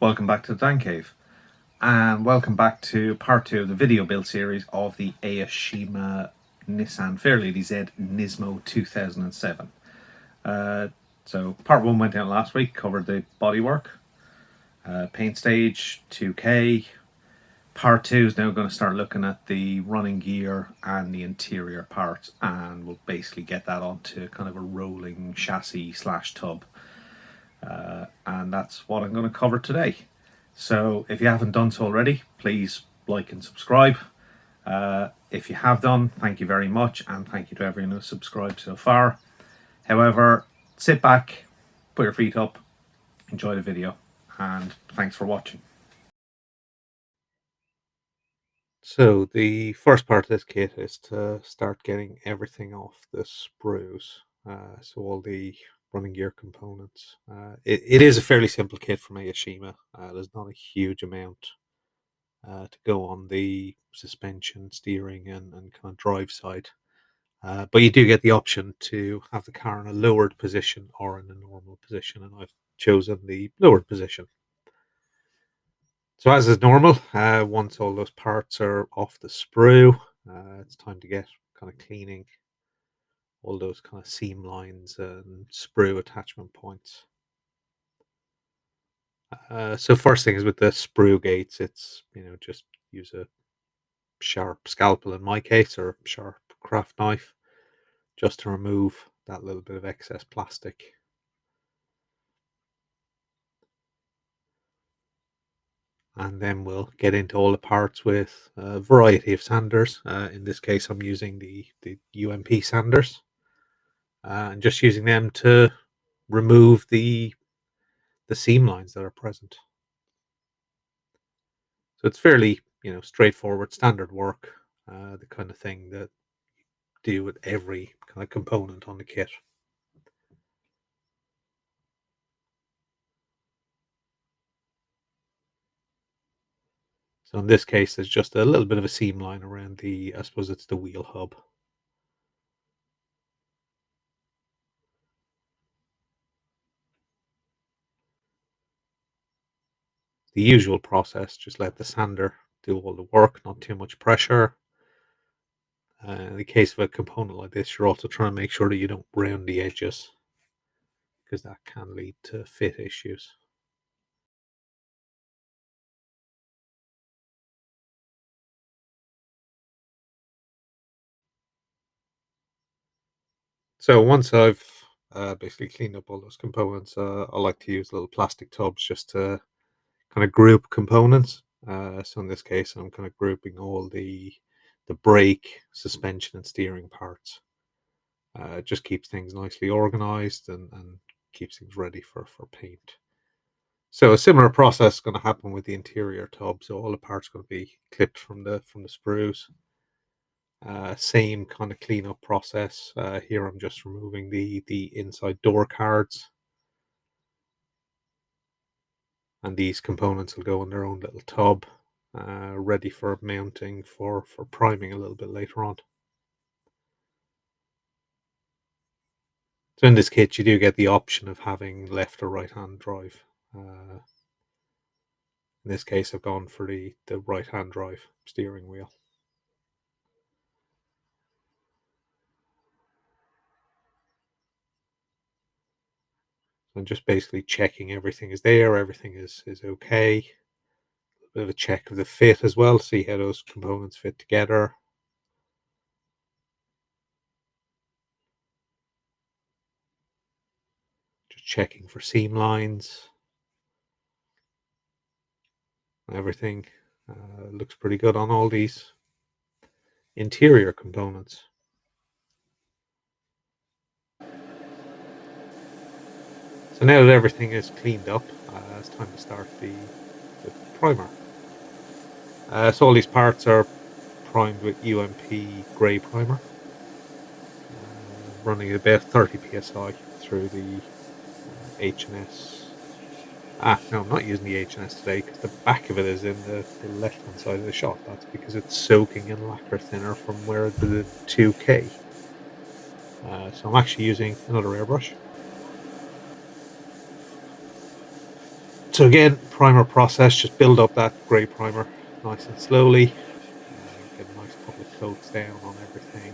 Welcome back to the Dan Cave, and welcome back to part 2 of the video build series of the Aoshima Nissan Fairlady Z Nismo 2007. So part 1 went out last week, covered the bodywork, paint stage, 2K. Part 2 is now going to start looking at the running gear and the interior parts, and we'll basically get that onto kind of a rolling chassis / tub. And that's what I'm going to cover today. So if you haven't done so already, please like and subscribe. If you have done, thank you very much, and thank you to everyone who's subscribed so far. However, sit back, put your feet up, enjoy the video, and thanks for watching. So the first part of this kit is to start getting everything off the sprues. So all the running gear components. It is a fairly simple kit from Aoshima. There's not a huge amount to go on the suspension, steering, and kind of drive side. But you do get the option to have the car in a lowered position or in a normal position, and I've chosen the lowered position. So as is normal, once all those parts are off the sprue, it's time to get kind of cleaning all those kind of seam lines and sprue attachment points. So first thing is with the sprue gates, it's just use a sharp scalpel in my case, or sharp craft knife, just to remove that little bit of excess plastic. And then we'll get into all the parts with a variety of sanders. In this case, I'm using the UMP sanders, and just using them to remove the seam lines that are present. So it's fairly straightforward, standard work, the kind of thing that you do with every kind of component on the kit. So in this case, there's just a little bit of a seam line around I suppose it's the wheel hub. The usual process, just let the sander do all the work, not too much pressure. In the case of a component like this, you're also trying to make sure that you don't round the edges, because that can lead to fit issues. So once I've basically cleaned up all those components, I like to use little plastic tubs just to kind of group components. So in this case, I'm kind of grouping all the brake, suspension, and steering parts. It just keeps things nicely organized and keeps things ready for paint. So a similar process is going to happen with the interior tub. So all the parts are going to be clipped from the sprues. Same kind of cleanup process. Here I'm just removing the inside door cards. And these components will go in their own little tub, ready for mounting for priming a little bit later on. So in this kit, you do get the option of having left or right hand drive. In this case, I've gone for the right hand drive steering wheel. So I'm just basically checking everything is there, everything is okay. A bit of a check of the fit as well, see how those components fit together. Just checking for seam lines. Everything looks pretty good on all these interior components. So now that everything is cleaned up, it's time to start the primer. So all these parts are primed with UMP grey primer, running at about 30 psi through the H&S. No, I'm not using the H&S today because the back of it is in the left hand side of the shot. That's because it's soaking in lacquer thinner from where the 2K. So I'm actually using another airbrush. So again, primer process, just build up that grey primer nice and slowly. Get a nice couple of coats down on everything.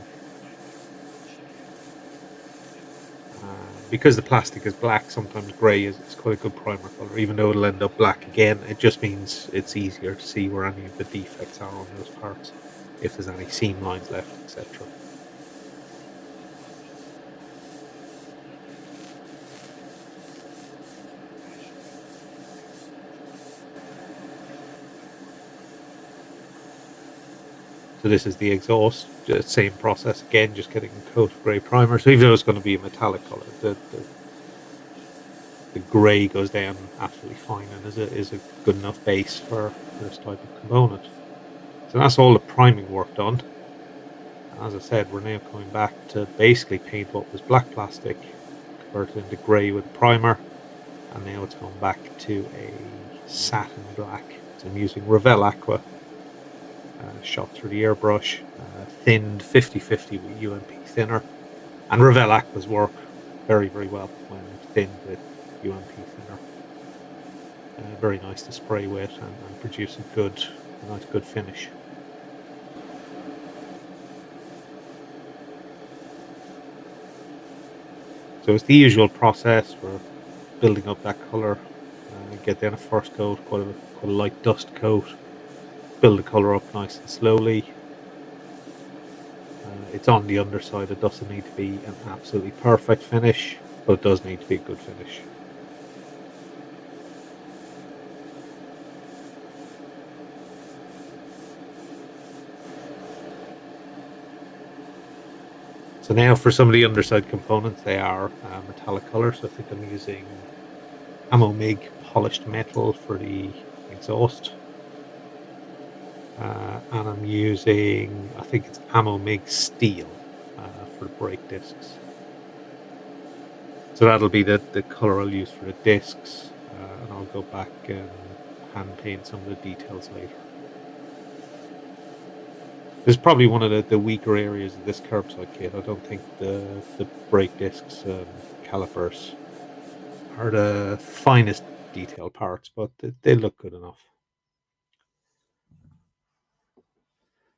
Because the plastic is black, sometimes grey is quite a good primer colour. Even though it'll end up black again, it just means it's easier to see where any of the defects are on those parts, if there's any seam lines left, etc. So this is the exhaust, same process again, just getting a coat of grey primer. So even though it's going to be a metallic colour, the grey goes down absolutely fine and is a good enough base for this type of component. So that's all the priming work done. As I said, we're now coming back to basically paint what was black plastic, convert it into grey with a primer, and now it's going back to a satin black. So I'm using Revell Aqua, shot through the airbrush, thinned 50/50 with UMP thinner, and Revell Aqua's work very, very well when thinned with UMP thinner. Very nice to spray with and produce a nice good finish. So it's the usual process. We're building up that colour, get down a first coat, quite a light dust coat, build the colour up nice and slowly. It's on the underside, it doesn't need to be an absolutely perfect finish, but it does need to be a good finish. So now for some of the underside components, they are metallic colour. So I think I'm using Ammo MIG polished metal for the exhaust. And I'm using, I think it's Ammo MIG steel for the brake discs. So that'll be the colour I'll use for the discs, and I'll go back and hand paint some of the details later. This is probably one of the weaker areas of this curbside kit. I don't think the brake discs and calipers are the finest detail parts, but they look good enough.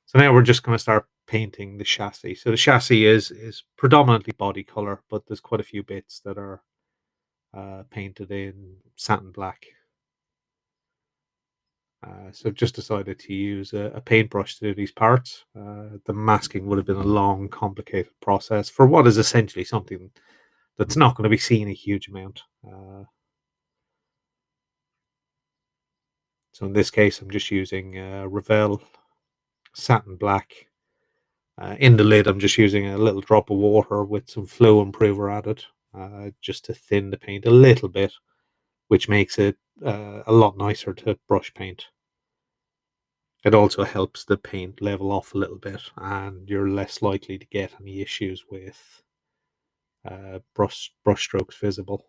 So now we're just going to start painting the chassis. So the chassis is predominantly body color, but there's quite a few bits that are painted in satin black. So I've just decided to use a paintbrush to do these parts. The masking would have been a long, complicated process for what is essentially something that's not going to be seen a huge amount. So in this case, I'm just using Revell satin black. In the lid, I'm just using a little drop of water with some flow improver added, just to thin the paint a little bit, which makes it a lot nicer to brush paint. It also helps the paint level off a little bit, and you're less likely to get any issues with brush strokes visible.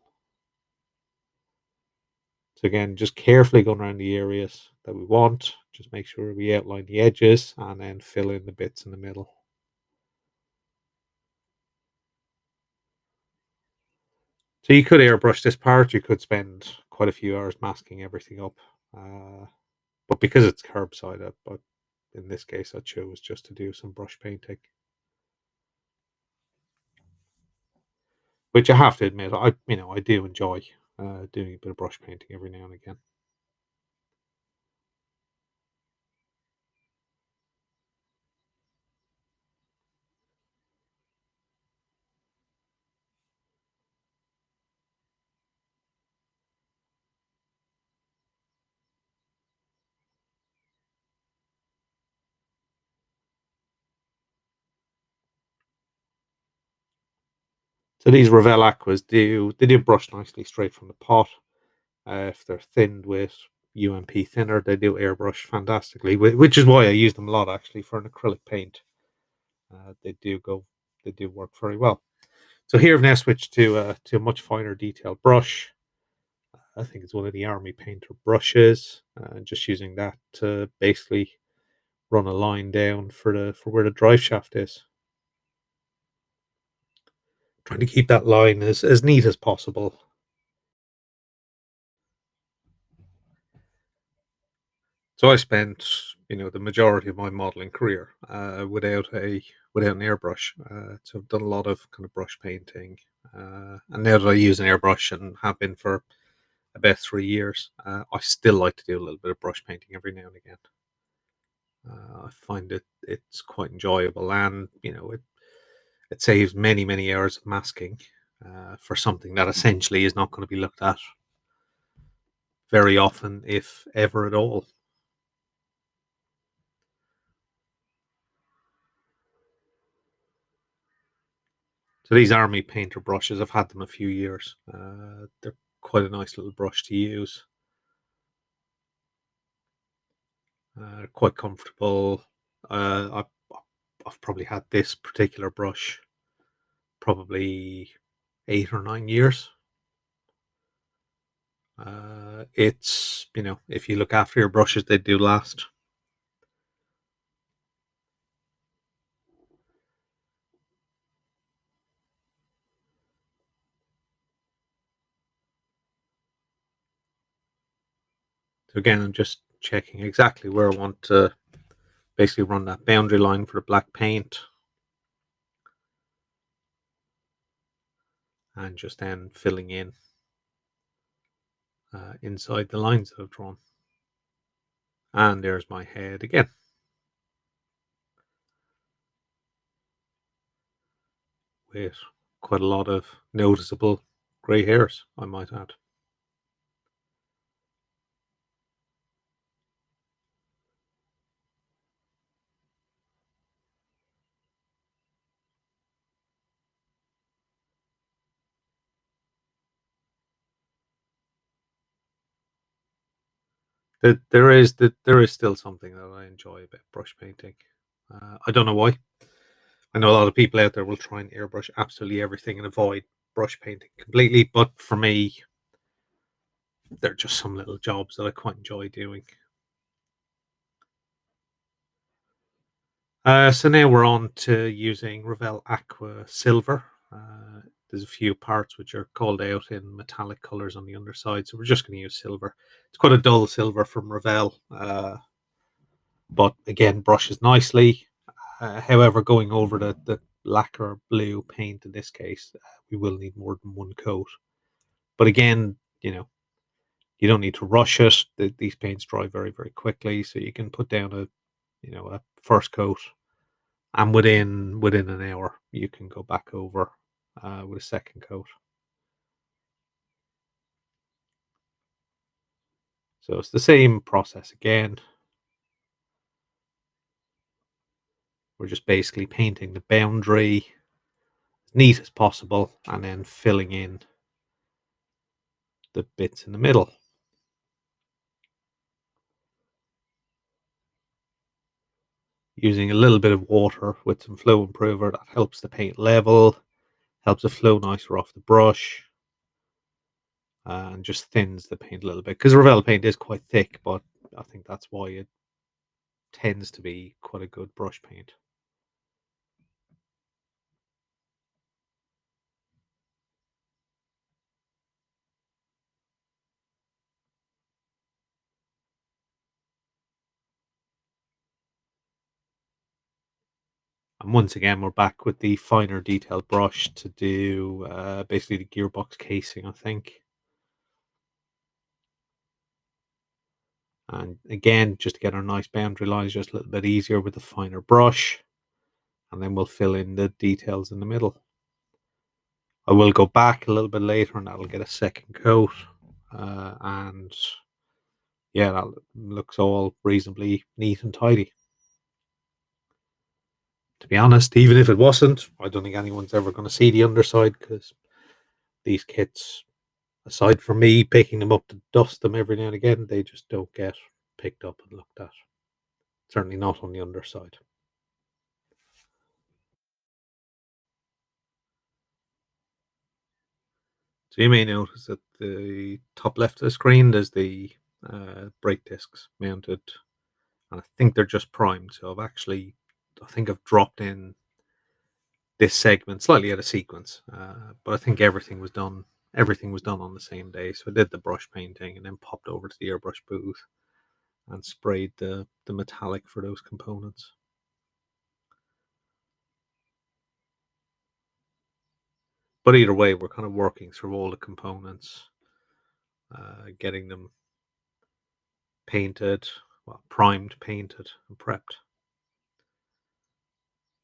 So again, just carefully going around the areas that we want. Just make sure we outline the edges and then fill in the bits in the middle. So you could airbrush this part. You could spend quite a few hours masking everything up. But because it's curbside, but in this case, I chose just to do some brush painting. Which I have to admit, I do enjoy doing a bit of brush painting every now and again. So these Revell Aquas do brush nicely straight from the pot. If they're thinned with UMP thinner, they do airbrush fantastically, which is why I use them a lot actually for an acrylic paint. They do work very well. So here I've now switched to a much finer detail brush. I think it's one of the Army Painter brushes, and just using that to basically run a line down for where the drive shaft is. Trying to keep that line as neat as possible. So I spent, the majority of my modeling career without an airbrush. So I've done a lot of kind of brush painting, and now that I use an airbrush and have been for about 3 years, I still like to do a little bit of brush painting every now and again. I find it's quite enjoyable, and it saves many hours of masking for something that essentially is not going to be looked at very often, if ever at all. So these Army Painter brushes, I've had them a few years. They're quite a nice little brush to use. Quite comfortable. I've probably had this particular brush probably 8 or 9 years. It's, if you look after your brushes, they do last. So again, I'm just checking exactly where I want to basically run that boundary line for the black paint, and just then filling in inside the lines that I've drawn. And there's my head again, with quite a lot of noticeable grey hairs, I might add. There is still something that I enjoy about brush painting. I don't know why. I know a lot of people out there will try and airbrush absolutely everything and avoid brush painting completely, but for me, they're just some little jobs that I quite enjoy doing. So now we're on to using Revell Aqua Silver. There's a few parts which are called out in metallic colors on the underside, so we're just going to use silver. It's quite a dull silver from Revell, but again, brushes nicely. However, going over the lacquer blue paint in this case, we will need more than one coat. But again, you don't need to rush it. These paints dry very quickly, so you can put down a first coat, and within an hour you can go back over with a second coat. So it's the same process again. We're just basically painting the boundary as neat as possible, and then filling in the bits in the middle. Using a little bit of water with some flow improver, that helps the paint level, helps it flow nicer off the brush, and just thins the paint a little bit. Because Revell paint is quite thick, but I think that's why it tends to be quite a good brush paint. And once again, we're back with the finer detail brush to do basically the gearbox casing, I think. And again, just to get our nice boundary lines just a little bit easier with the finer brush. And then we'll fill in the details in the middle. I will go back a little bit later and that'll get a second coat. And yeah, that looks all reasonably neat and tidy. To be honest, even if it wasn't, I don't think anyone's ever going to see the underside, because these kits, aside from me picking them up to dust them every now and again, they just don't get picked up and looked at. Certainly not on the underside. So you may notice at the top left of the screen, there's the brake discs mounted, and I think they're just primed. So I think I've dropped in this segment slightly out of sequence, but I think everything was done. Everything was done on the same day. So I did the brush painting and then popped over to the airbrush booth and sprayed the metallic for those components. But either way, we're kind of working through all the components, getting them painted, well, primed, painted, and prepped.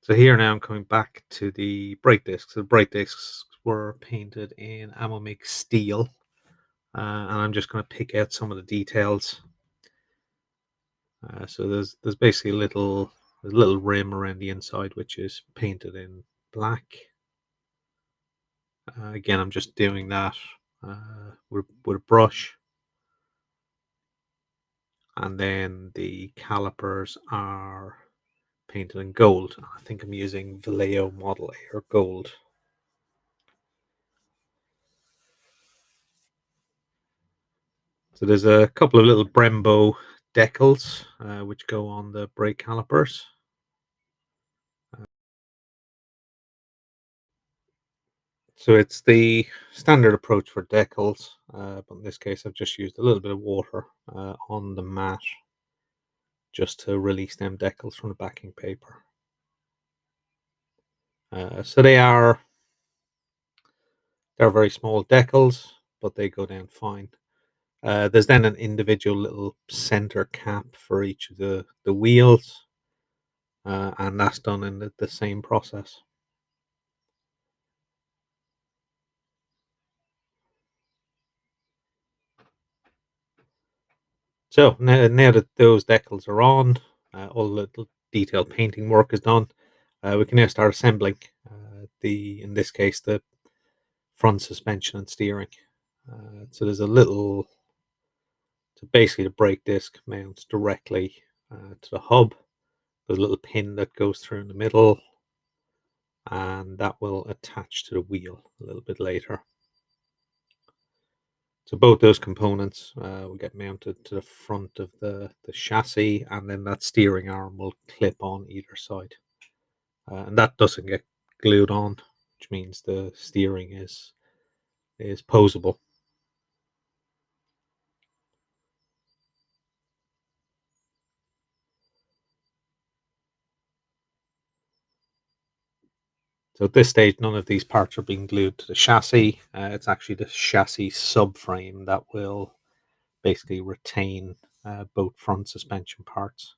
So here now I'm coming back to the brake discs. The brake discs were painted in ammo mix steel, and I'm just going to pick out some of the details. So there's basically a little rim around the inside which is painted in black. Again, I'm just doing that with a brush. And then the calipers are painted in gold. I think I'm using Vallejo Model Air Gold. So there's a couple of little Brembo decals which go on the brake calipers. So it's the standard approach for decals, but in this case I've just used a little bit of water on the mat just to release them decals from the backing paper. So they're very small decals, but they go down fine. There's then an individual little center cap for each of the wheels, and that's done in the same process. So now that those decals are on, all the little detailed painting work is done, we can now start assembling in this case, the front suspension and steering. So there's a little, so basically the brake disc mounts directly to the hub. There's a little pin that goes through in the middle, and that will attach to the wheel a little bit later. So both those components will get mounted to the front of the chassis, and then that steering arm will clip on either side. And that doesn't get glued on, which means the steering is posable. So at this stage, none of these parts are being glued to the chassis. It's actually the chassis subframe that will basically retain both front suspension parts.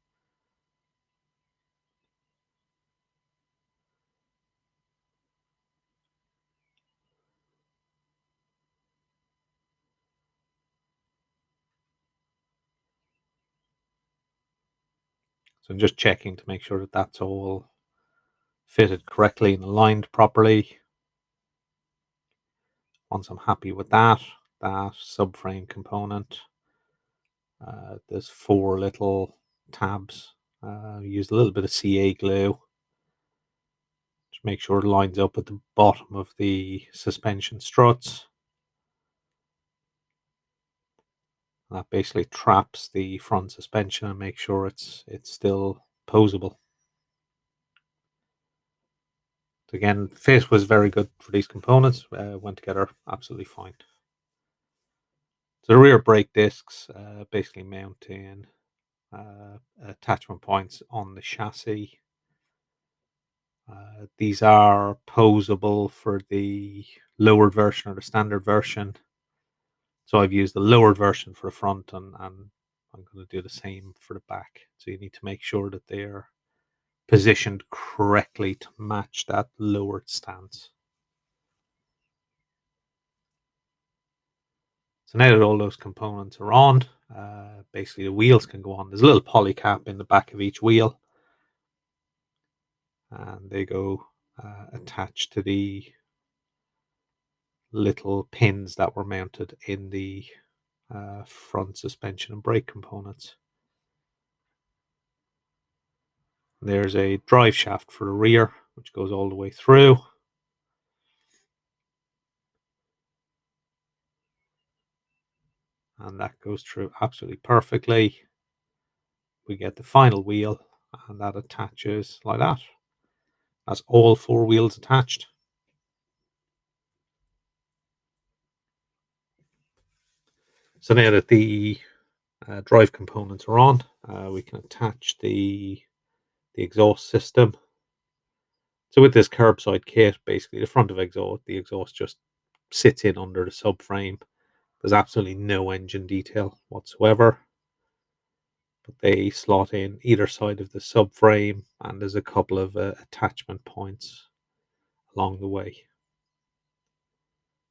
So I'm just checking to make sure that that's all fitted correctly and aligned properly. Once I'm happy with that subframe component, there's 4 little tabs. Use a little bit of CA glue to make sure it lines up at the bottom of the suspension struts. That basically traps the front suspension and makes sure it's still posable. So again, fit was very good for these components. Went together absolutely fine. So the rear brake discs basically mount in attachment points on the chassis. These are posable for the lowered version or the standard version. So I've used the lowered version for the front, and I'm going to do the same for the back. So you need to make sure that they're positioned correctly to match that lowered stance. So now that all those components are on, basically the wheels can go on. There's a little poly cap in the back of each wheel, and they go attached to the little pins that were mounted in the front suspension and brake components. There's a drive shaft for the rear, which goes all the way through. And that goes through absolutely perfectly. We get the final wheel, and that attaches like that. That's all 4 wheels attached. So now that the Drive components are on. We can attach the exhaust system. So with this curbside kit, basically the front of the exhaust just sits in under the subframe. There's absolutely no engine detail whatsoever, but they slot in either side of the subframe, and there's a couple of attachment points along the way.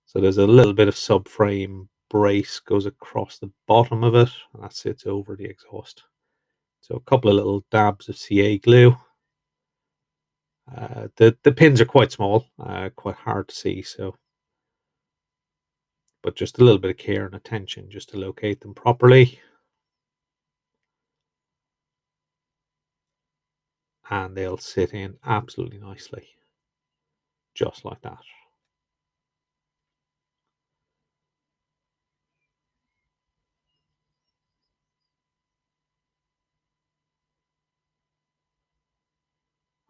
So there's a little bit of subframe brace goes across the bottom of it, and that sits over the exhaust. So a couple of little dabs of CA glue. The pins are quite small, quite hard to see, but just a little bit of care and attention just to locate them properly, and they'll sit in absolutely nicely, just like that.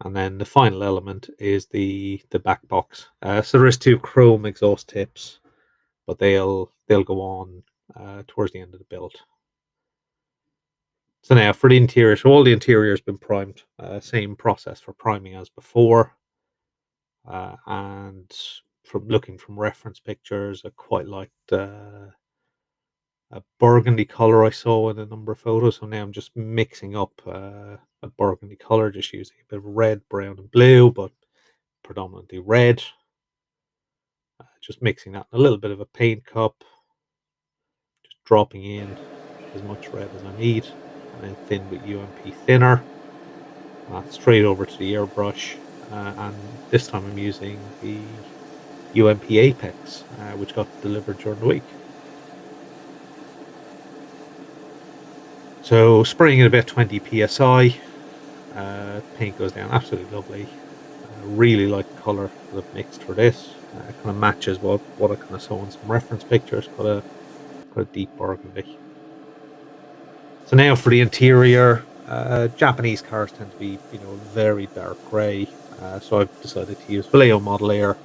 And then the final element is the back box. So there is two chrome exhaust tips, but they'll go on towards the end of the build. So now for the interior, so all the interior has been primed. Same process for priming as before. And from looking from reference pictures, I quite liked a burgundy color I saw in a number of photos. So now I'm just mixing up a burgundy color, just using a bit of red, brown, and blue, but predominantly red. Just mixing that in a little bit of a paint cup, just dropping in as much red as I need, and then thin with UMP thinner. Straight over to the airbrush, and this time I'm using the UMP Apex, which got delivered during the week. So spraying it about 20 psi, paint goes down absolutely lovely. Really like the color that I've mixed for this. It kind of matches what I kind of saw in some reference pictures. Got a deep burgundy. So now for the interior, Japanese cars tend to be, very dark grey. So I've decided to use Vallejo Model Air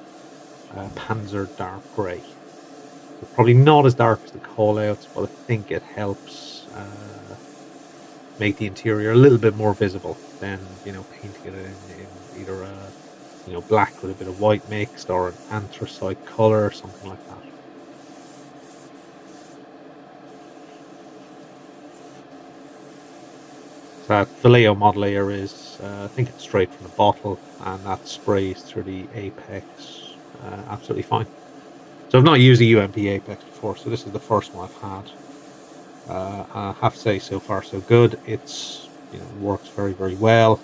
Panzer Dark Grey. So probably not as dark as the callouts, but I think it helps make the interior a little bit more visible than painting it in either a black with a bit of white mixed or an anthracite color or something like that. So that Vallejo Model Air is, I think it's straight from the bottle, and that sprays through the apex absolutely fine. So I've not used a UMP apex before, so this is the first one I've had. I have to say, so far so good. It's works very, very well.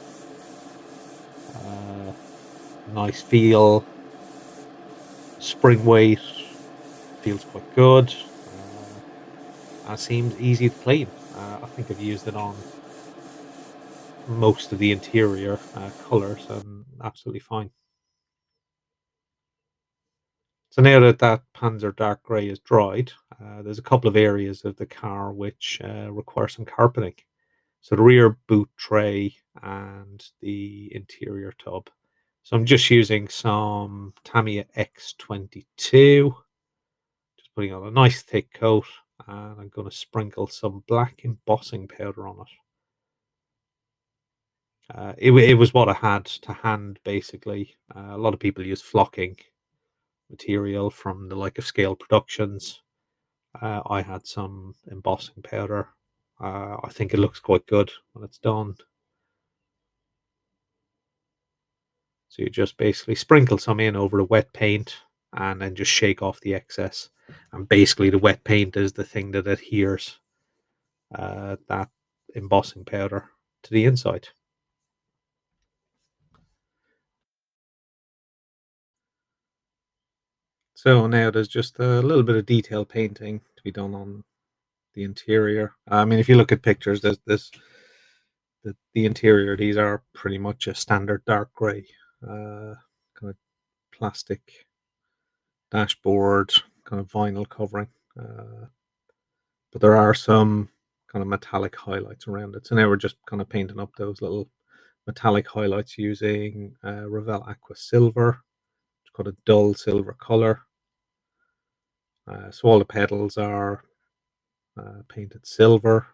Nice feel, spring weight feels quite good. And it seems easy to clean. I think I've used it on most of the interior colors and absolutely fine. So now that Panzer Dark Grey is dried, there's a couple of areas of the car which require some carpeting. So the rear boot tray and the interior tub. So I'm just using some Tamiya X22, just putting on a nice thick coat, and I'm going to sprinkle some black embossing powder on it. It was what I had to hand, basically. A lot of people use flocking material from the like of Scale Productions. I had some embossing powder. I think it looks quite good when it's done. So you just basically sprinkle some in over the wet paint and then just shake off the excess. And basically, the wet paint is the thing that adheres that embossing powder to the inside. So now there's just a little bit of detail painting to be done on the interior. I mean, if you look at pictures, there's this the interior. These are pretty much a standard dark grey, kind of plastic dashboard, kind of vinyl covering. But there are some kind of metallic highlights around it. So now we're just kind of painting up those little metallic highlights using Revell Aqua Silver. It's got a dull silver color. So all the pedals are painted silver.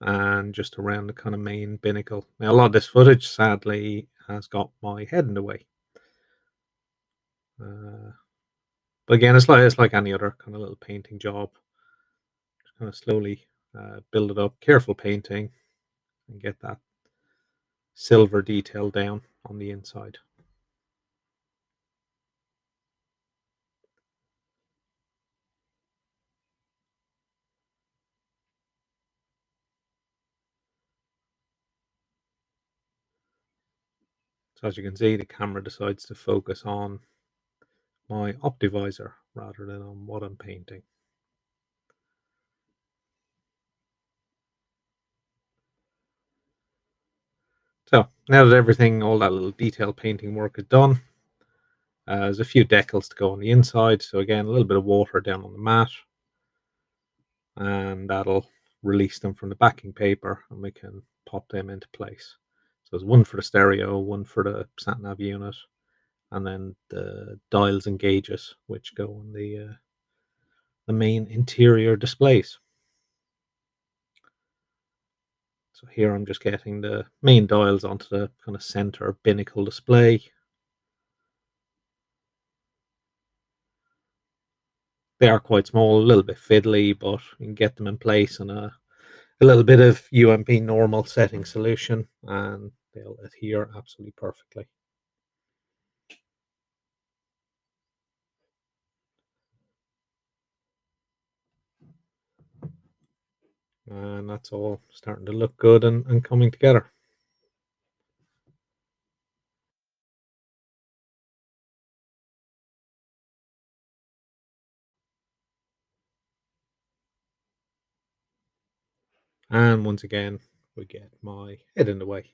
And just around the kind of main binnacle. Now, a lot of this footage, sadly, has got my head in the way. But again, it's like any other kind of little painting job. Just kind of slowly build it up, careful painting, and get that silver detail down on the inside. So as you can see, the camera decides to focus on my optivisor rather than on what I'm painting. So now that everything, all that little detail painting work is done, there's a few decals to go on the inside. So again, a little bit of water down on the mat, and that'll release them from the backing paper, and we can pop them into place. So there's one for the stereo, one for the sat nav unit, and then the dials and gauges which go on the main interior displays. So here I'm just getting the main dials onto the kind of center binnacle display. They are quite small, a little bit fiddly, but you can get them in place and a little bit of UMP normal setting solution, and they'll adhere absolutely perfectly. And that's all starting to look good and coming together. And once again, we get my head in the way.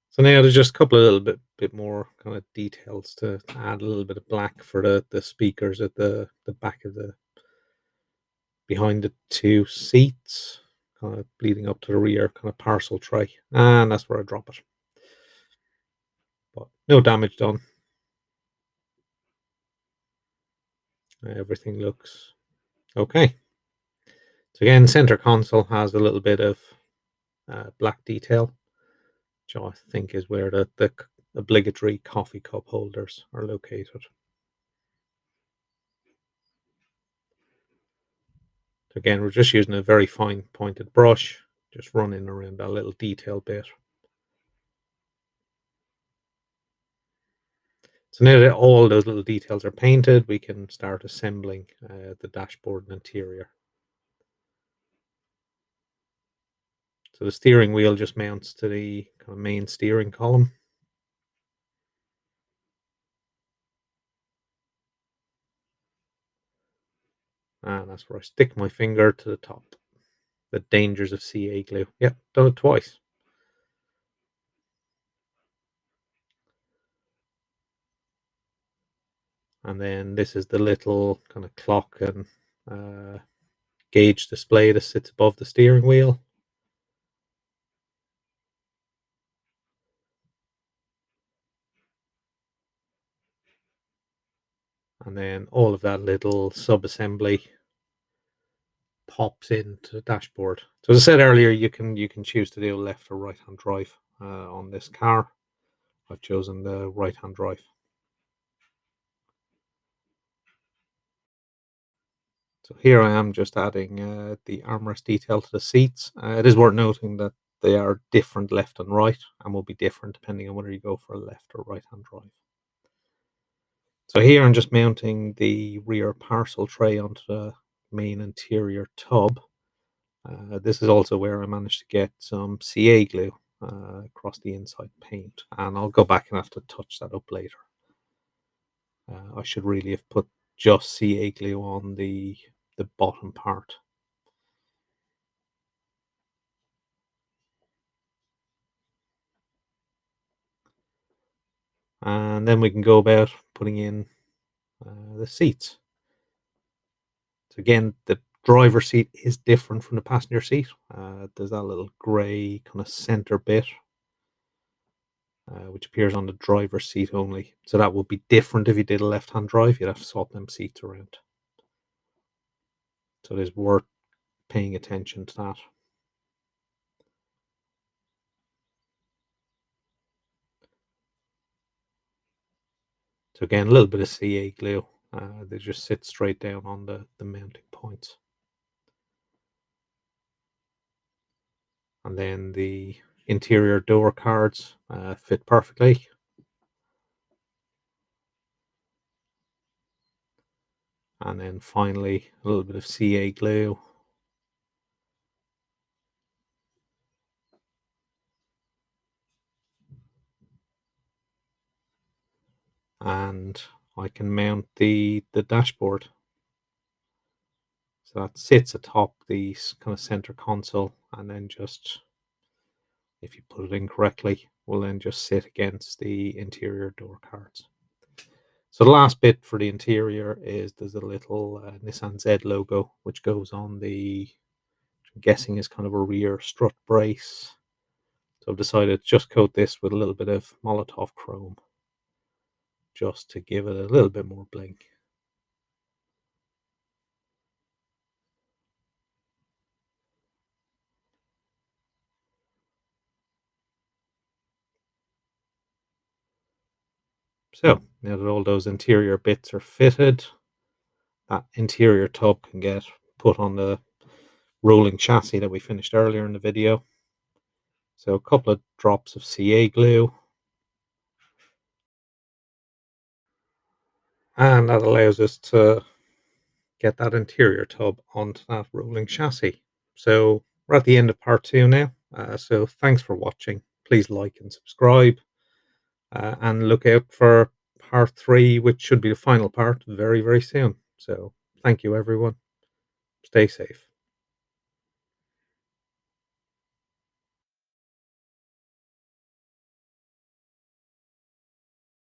So now there's just a couple of little bit more kind of details to add a little bit of black for the speakers at the back of the behind the two seats, kind of bleeding up to the rear kind of parcel tray, and that's where I drop it. But no damage done. Everything looks okay. So again, center console has a little bit of black detail, which I think is where the obligatory coffee cup holders are located. So again, we're just using a very fine pointed brush, just running around that little detail bit. So now that all those little details are painted, we can start assembling the dashboard and interior. So the steering wheel just mounts to the kind of main steering column. And that's where I stick my finger to the top. The dangers of CA glue. Yep, done it twice. And then this is the little kind of clock and gauge display that sits above the steering wheel. And then all of that little sub-assembly pops into the dashboard. So as I said earlier, you can choose to do left or right hand drive on this car. I've chosen the right hand drive. So here I am just adding the armrest detail to the seats. It is worth noting that they are different left and right, and will be different depending on whether you go for a left or right hand drive. So here I'm just mounting the rear parcel tray onto the main interior tub. This is also where I managed to get some CA glue across the inside paint, and I'll go back and have to touch that up later. I should really have put just CA glue on the bottom part. And then we can go about putting in the seats. So again, the driver seat is different from the passenger seat. There's that little grey kind of center bit, which appears on the driver's seat only. So that would be different if you did a left-hand drive. You'd have to swap them seats around. So it is worth paying attention to that. So again, a little bit of CA glue. They just sit straight down on the mounting points. And then the interior door cards fit perfectly. And then finally, a little bit of CA glue. And I can mount the dashboard. So that sits atop the kind of center console, and then just, if you put it in correctly, will then just sit against the interior door cards. So the last bit for the interior is there's a little Nissan Z logo, which goes on the, I'm guessing is kind of a rear strut brace. So I've decided to just coat this with a little bit of Molotov chrome, just to give it a little bit more bling. So now that all those interior bits are fitted, that interior tub can get put on the rolling chassis that we finished earlier in the video. So a couple of drops of CA glue, and that allows us to get that interior tub onto that rolling chassis. So we're at the end of part 2 now. So thanks for watching. Please like and subscribe, and look out for part 3, which should be the final part very, very soon. So thank you, everyone. Stay safe.